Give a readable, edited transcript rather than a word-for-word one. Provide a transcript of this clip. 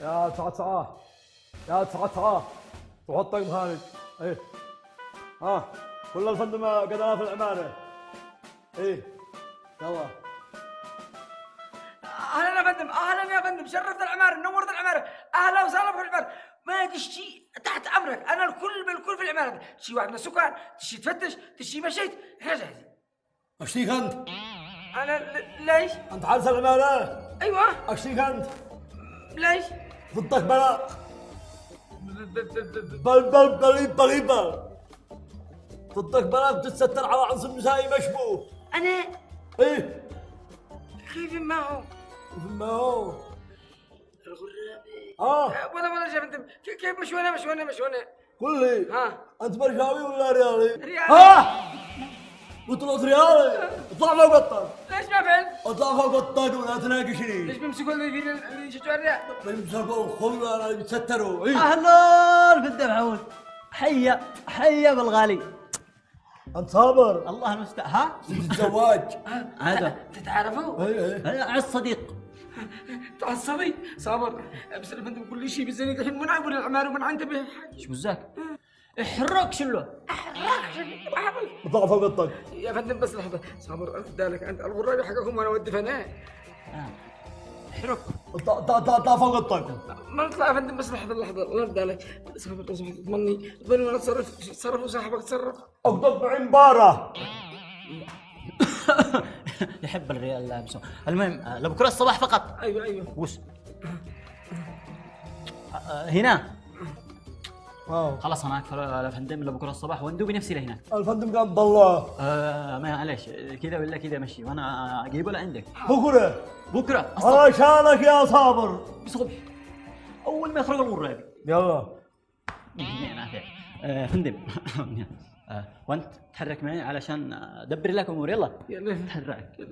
يا 9 يا 9 تحط طقم خارج. ايه كل الفندم قدرات في العمارة. ايه يلا. اهلا يا فندم، اهلا يا فندم، شرفت العمارة، نورت العمارة، اهلا وسهلا في العمارة. ما تشتي تحت امرك، انا الكل بالكل في العمارة. تشتي واحد من السكان، تشتي تفتش، تشتي مشيت، احنا جاهزين. اشتيك انت؟ انا ليش؟ انت حارس العمارة؟ ايوه. اشتيك انت؟ ليش؟ ضدك بلاء. بل ضدك بلاء بتتستر على عنصر نسائي مشبوه. انا ايه كيف ما هو؟ ما هو الغرابي. ولا يا فندم، كيف مشونا. قل لي انت برشاوي ولا ريالي؟ ريالي. بطلت ريالي. اطلع فوق الطاق. ليش ما فعل؟ اطلع فوق الطاق ولا تناقشني. ليش بيمسكوا اللي يشجعوا الريال؟ بيمسكوا الخلة اللي بيتستروا. اهلا في الدمعون. حيا بالغالي. انت صابر. الله المستعان. ها الزواج هذا تتعرفوا؟ ايه عز صديق. تعصبي صابر. بس يا فندم كل شيء بالزنيق الحين منعب للعمار ومن عنده به. ايش وزاك؟ احرق شله. اطلع فوق الطاق. يا فندم بس لحظة صابر، انت دالك انت الغرابي حقكم وانا اودي فنان. احرق. اطلع فوق الطاق. ما نطلع يا فندم، بس لحظة الله يدالك. صابر لو سمحت اضمني وانا تصرف وصاحبك تصرف. اقطب بعمبارة. يحب الريال لابسه. المهم لبكره الصباح فقط. ايوه وش هنا خلاص انا اكثر الفندم لبكره الصباح واندوبي نفسي لهناك. الفندم قام ضله. معليش كذا ولا كذا مشي وانا اجيبه لعندك بكره الله شانك يا صابر. بصبح اول ما يخرج الغرابي. يلا فندم. وانت تحرك معي علشان ادبر لك امور. يلا يلا تحرك.